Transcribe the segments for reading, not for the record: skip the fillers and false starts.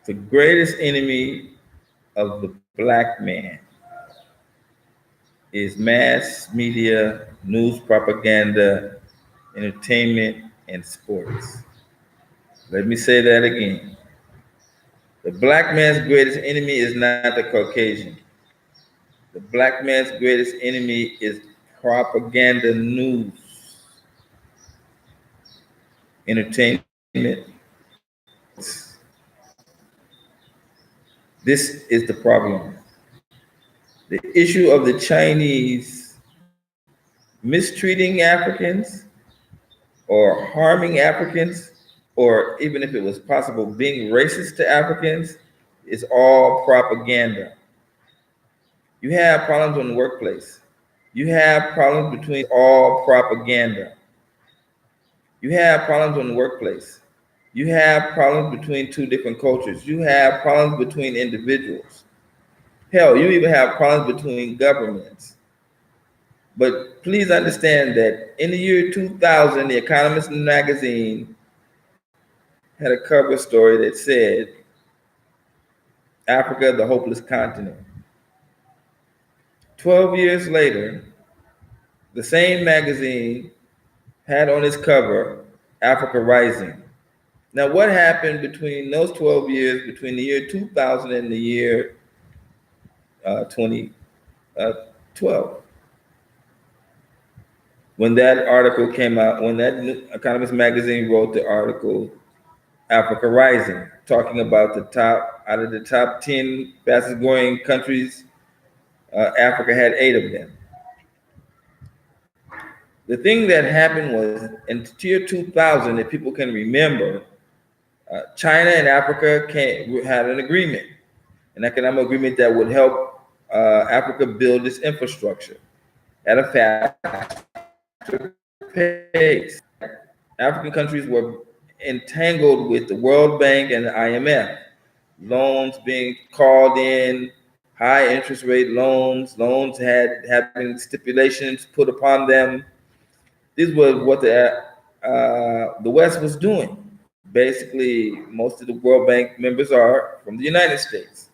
The greatest enemy of the black man is mass media, news propaganda, entertainment, and sports. Let me say that again. The black man's greatest enemy is not the Caucasian. The black man's greatest enemy is propaganda news, entertainment, sports. This is the problem. The issue of the Chinese mistreating Africans or harming Africans, or even if it was possible, being racist to Africans, is all propaganda. You have problems in the workplace. You have problems between all propaganda. You have problems in the workplace. You have problems between two different cultures. You have problems between individuals. Hell, you even have problems between governments. But please understand that in the year 2000, The Economist magazine had a cover story that said, Africa, the hopeless continent. 12 years later, the same magazine had on its cover, Africa Rising. Now, what happened between those 12 years, between the year 2000 and the year 2012? When that article came out, when that Economist magazine wrote the article, Africa Rising, talking about out of the top 10 fastest growing countries, Africa had 8 of them. The thing that happened was in year 2000, that people can remember, China and Africa had an agreement, an economic agreement that would help Africa build its infrastructure at a faster pace. African countries were entangled with the World Bank and the IMF, loans being called in, high interest rate loans had having stipulations put upon them. This was what the West was doing. Basically, most of the World Bank members are from the United States.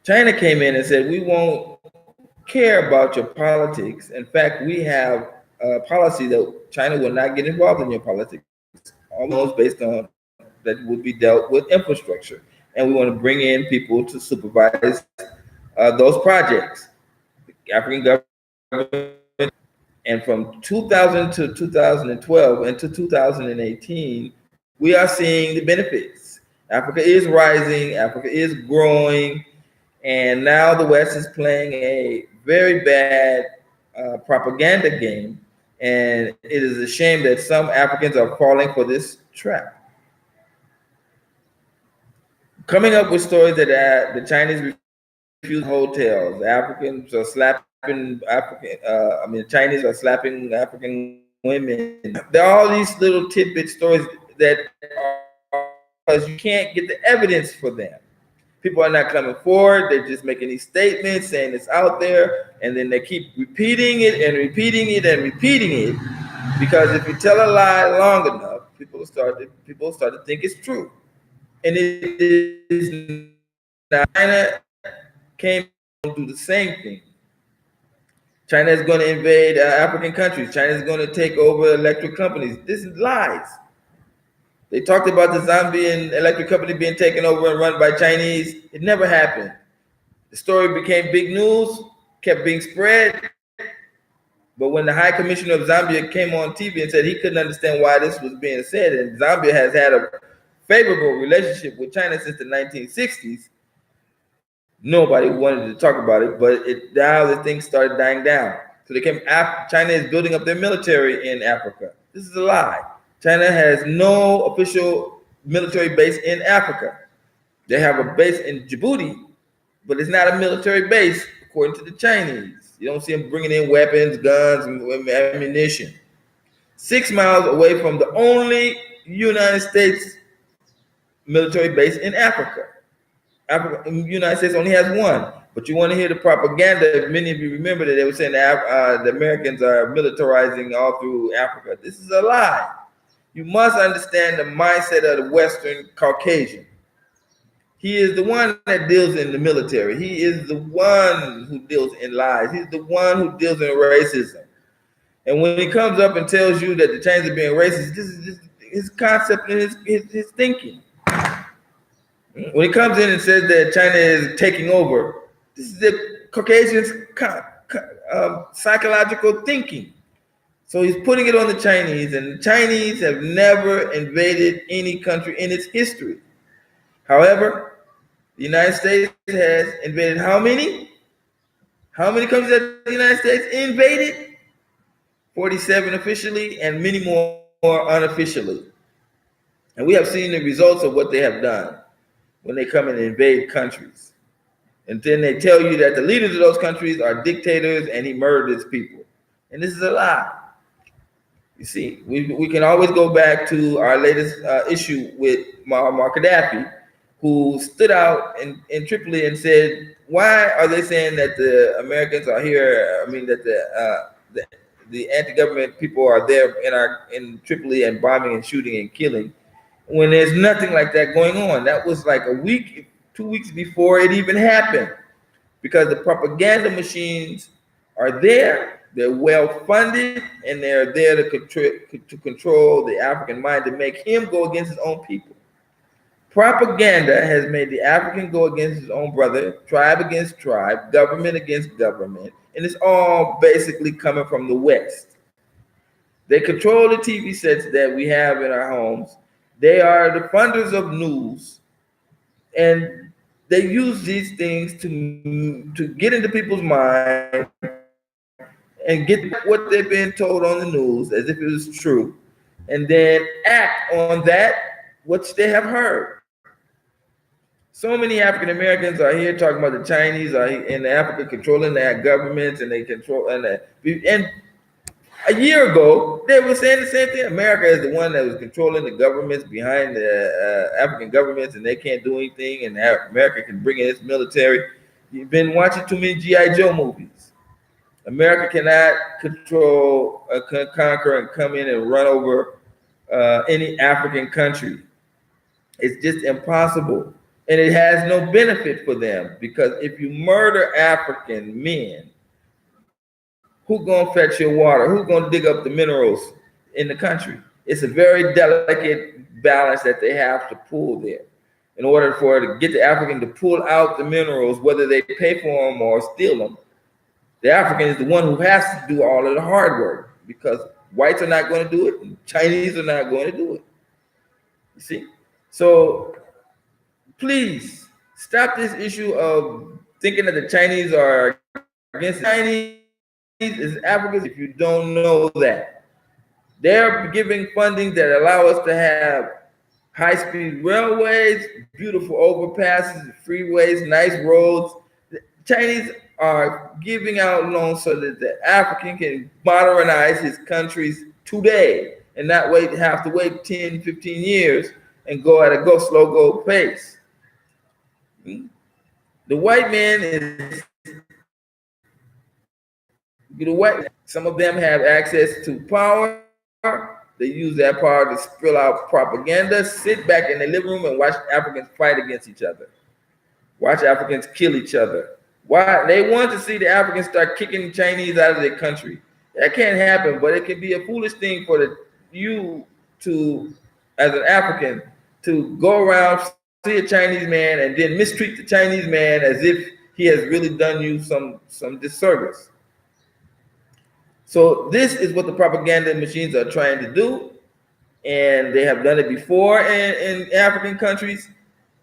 China came in and said, we won't care about your politics. In fact, we have a policy that China will not get involved in your politics, almost based on that will be dealt with infrastructure. And we want to bring in people to supervise those projects. The African government. And from 2000 to 2012 and to 2018, we are seeing the benefits. Africa is rising, Africa is growing, and now the West is playing a very bad propaganda game. And it is a shame that some Africans are falling for this trap. Coming up with stories that the Chinese refuse hotels, Africans are slapping the Chinese are slapping African women. There are all these little tidbit stories that because you can't get the evidence for them. People are not coming forward. They're just making these statements saying it's out there, and then they keep repeating it and repeating it and repeating it, because if you tell a lie long enough, people start to think it's true. And it is now. China came to do the same thing. China is going to invade African countries. China is going to take over electric companies. This is lies. They talked about the Zambian electric company being taken over and run by Chinese. It never happened. The story became big news, kept being spread. But when the High Commissioner of Zambia came on TV and said he couldn't understand why this was being said, and Zambia has had a favorable relationship with China since the 1960s, nobody wanted to talk about it, but now the thing started dying down. So China is building up their military in Africa. This is a lie. China has no official military base in Africa. They have a base in Djibouti, but it's not a military base according to the Chinese. You don't see them bringing in weapons, guns, and ammunition. 6 miles away from the only United States military base in Africa. The United States only has one. But you want to hear the propaganda. Many of you remember that they were saying that the Americans are militarizing all through Africa. This is a lie. You must understand the mindset of the Western Caucasian. He is the one that deals in the military. He is the one who deals in lies. He's the one who deals in racism. And when he comes up and tells you that the Chinese are being racist, this is just his concept and his thinking. When he comes in and says that China is taking over, this is the Caucasian's psychological thinking. So he's putting it on the Chinese, and the Chinese have never invaded any country in its history. However, the United States has invaded how many? How many countries have the United States invaded? 47 officially and many more unofficially. And we have seen the results of what they have done when they come and invade countries. And then they tell you that the leaders of those countries are dictators and he murdered his people. And this is a lie. You see, we can always go back to our latest issue with Muammar Gaddafi, who stood out in Tripoli and said, why are they saying that the Americans are here? I mean, that the anti-government people are there in Tripoli and bombing and shooting and killing, when there's nothing like that going on. That was like a week, 2 weeks before it even happened, because the propaganda machines are there. They're well funded, and they're there to control the African mind, to make him go against his own people. Propaganda has made the African go against his own brother, tribe against tribe, government against government, and it's all basically coming from the West. They control the TV sets that we have in our homes. They are the funders of news, and they use these things to get into people's mind and get what they've been told on the news as if it was true, and then act on that which they have heard. So many African Americans are here talking about the Chinese are in Africa controlling their governments, and they control and a year ago they were saying the same thing. America is the one that was controlling the governments behind the African governments, and they can't do anything, and America can bring in its military. You've been watching too many G.I. Joe movies. America cannot control, conquer, and come in and run over any African country. It's just impossible. And it has no benefit for them, because if you murder African men, who's gonna fetch your water? Who's gonna dig up the minerals in the country? It's a very delicate balance that they have to pull there. In order to get the African to pull out the minerals, whether they pay for them or steal them, the African is the one who has to do all of the hard work, because whites are not going to do it, and Chinese are not going to do it. You see? So please stop this issue of thinking that the Chinese are against the Chinese is Africans. If you don't know that, they're giving funding that allow us to have high-speed railways, beautiful overpasses, freeways, nice roads. The Chinese are giving out loans so that the African can modernize his countries today and not have to wait 10, 15 years and go at a slow pace. The white man is some of them have access to power. They use that power to spill out propaganda, sit back in the living room and watch Africans fight against each other. Watch Africans kill each other. Why? They want to see the Africans start kicking the Chinese out of their country. That can't happen, but it can be a foolish thing for you to, as an African, to go around, see a Chinese man, and then mistreat the Chinese man as if he has really done you some disservice. So this is what the propaganda machines are trying to do, and they have done it before in African countries.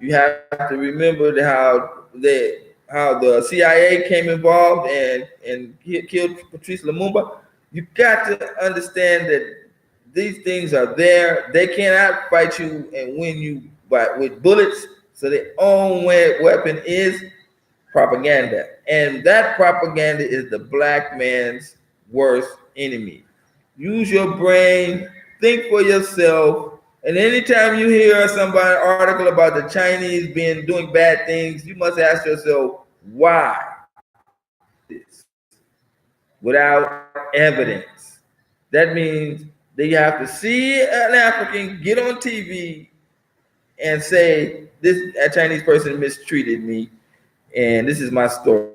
You have to remember how the CIA came involved and killed Patrice Lumumba. You got to understand that these things are there. They cannot fight you and win you with bullets. So their own weapon is propaganda, and that propaganda is the black man's worst enemy. Use your brain, think for yourself, and anytime you hear somebody article about the Chinese doing bad things, you must ask yourself why. Without evidence. That means They have to see an African get on TV and say, this a Chinese person mistreated me, and this is my story.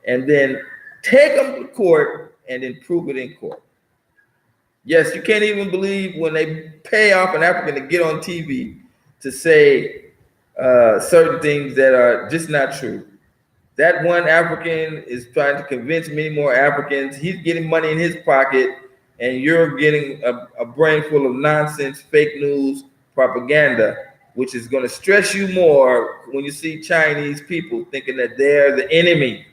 And then take them to court and then prove it in court. Yes, you can't even believe when they pay off an African to get on TV to say certain things that are just not true. That one African is trying to convince many more Africans. He's getting money in his pocket, and you're getting a brain full of nonsense, fake news, propaganda, which is going to stress you more when you see Chinese people thinking that they're the enemy.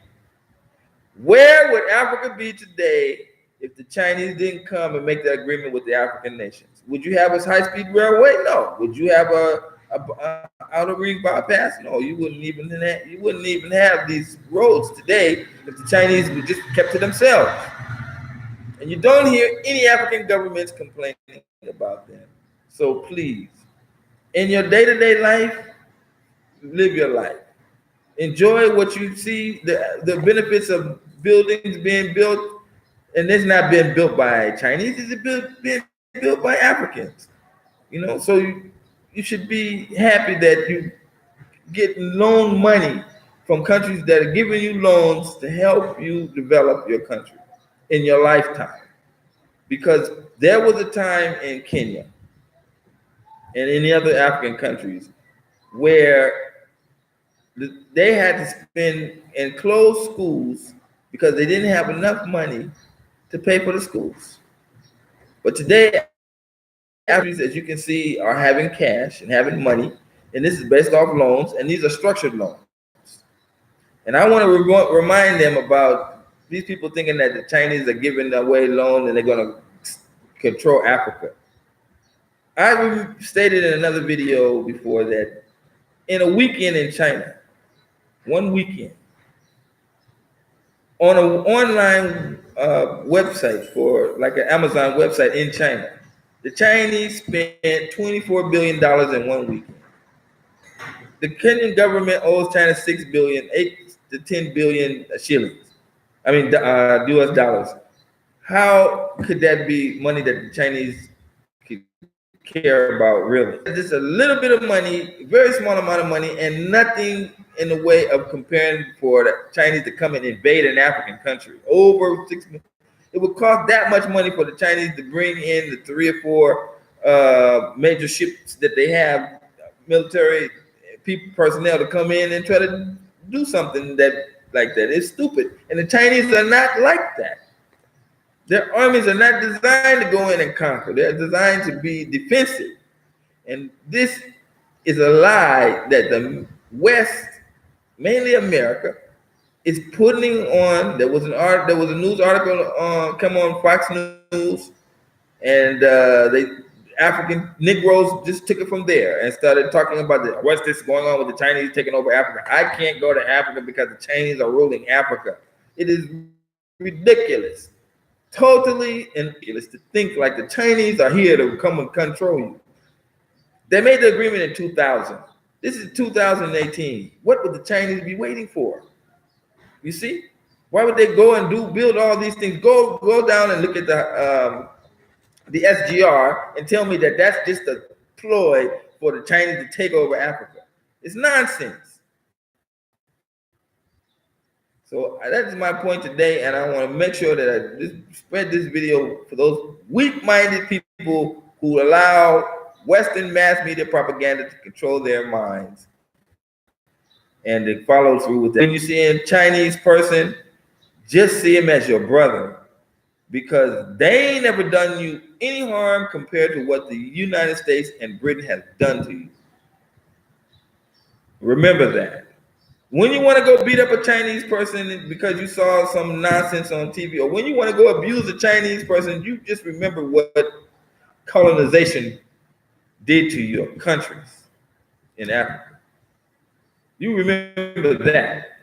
Where would Africa be today if the Chinese didn't come and make the agreement with the African nations? Would you have a high-speed railway? No. Would you have a outer ring bypass? No. You wouldn't even have these roads today if the Chinese would just kept to themselves. And you don't hear any African governments complaining about them. So please, in your day-to-day life, live your life. Enjoy what you see, the benefits of buildings being built, and it's not being built by Chinese, it's being built by Africans. So you should be happy that you get loan money from countries that are giving you loans to help you develop your country in your lifetime. Because there was a time in Kenya and any other African countries where they had to spend and close schools because they didn't have enough money to pay for the schools. But today, countries, as you can see, are having cash and having money, and this is based off loans, and these are structured loans. And I want to remind them about these people thinking that the Chinese are giving away loans and they're going to control Africa. I stated in another video before that in a weekend in China, one weekend, on an online website for like an Amazon website in China, the Chinese spent $24 billion in one weekend. The Kenyan government owes China 6 billion, 8 to 10 billion shillings. I mean, US dollars. How could that be money that the Chinese could care about, really? Just a little bit of money, very small amount of money, and nothing in the way of comparing for the Chinese to come and invade an African country. Over 6 million. It would cost that much money for the Chinese to bring in the 3 or 4 major ships that they have, military personnel to come in and try to do something like that. It's stupid. And the Chinese are not like that. Their armies are not designed to go in and conquer. They're designed to be defensive. And this is a lie that the West, mainly America, is putting on. There was a news article come on Fox News, and African Negroes just took it from there and started talking about what's this going on with the Chinese taking over Africa. I can't go to Africa because the Chinese are ruling Africa. It is ridiculous, totally ridiculous to think like the Chinese are here to come and control you. They made the agreement in 2000. This is 2018. What would the Chinese be waiting for? You see, why would they go and build all these things? Go down and look at the SGR and tell me that that's just a ploy for the Chinese to take over Africa. It's nonsense. So that's my point today, and I want to make sure that I spread this video for those weak-minded people who allow Western mass media propaganda to control their minds, and they follow through with that. When you see a Chinese person, just see him as your brother, because they ain't never done you any harm compared to what the United States and Britain have done to you. Remember that. When you want to go beat up a Chinese person because you saw some nonsense on TV, or when you want to go abuse a Chinese person, you just remember what colonization did to your countries in Africa. You remember that.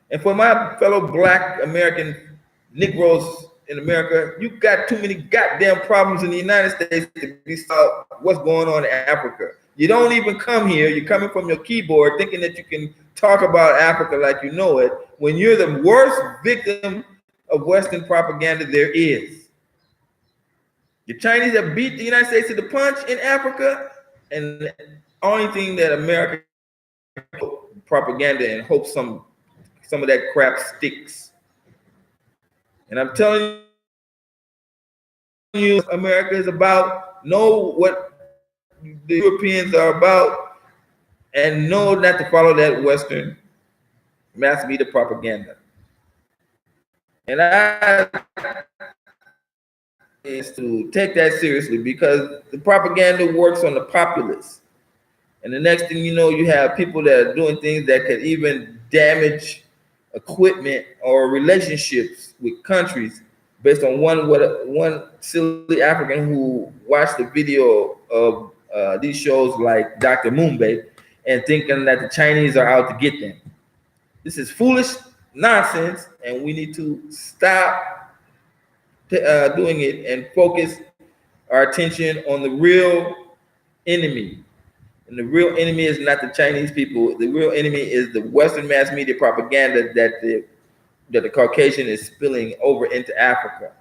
And for my fellow Black American Negroes in America, you got too many goddamn problems in the United States to be solved what's going on in Africa. You don't even come here. You're coming from your keyboard thinking that you can talk about Africa like you know it, when you're the worst victim of Western propaganda there is. The Chinese have beat the United States to the punch in Africa, and the only thing that America propaganda and hope some of that crap sticks. And I'm telling you, America is about. Know what the Europeans are about, and know not to follow that Western mass media propaganda. And I is to take that seriously because the propaganda works on the populace. And the next thing you know, you have people that are doing things that could even damage equipment or relationships with countries based on one silly African who watched the video of these shows like Dr. Moonbay and thinking that the Chinese are out to get them. This is foolish nonsense, and we need to stop doing it and focus our attention on the real enemy. And the real enemy is not the Chinese people. The real enemy is the Western mass media propaganda that the Caucasian is spilling over into Africa.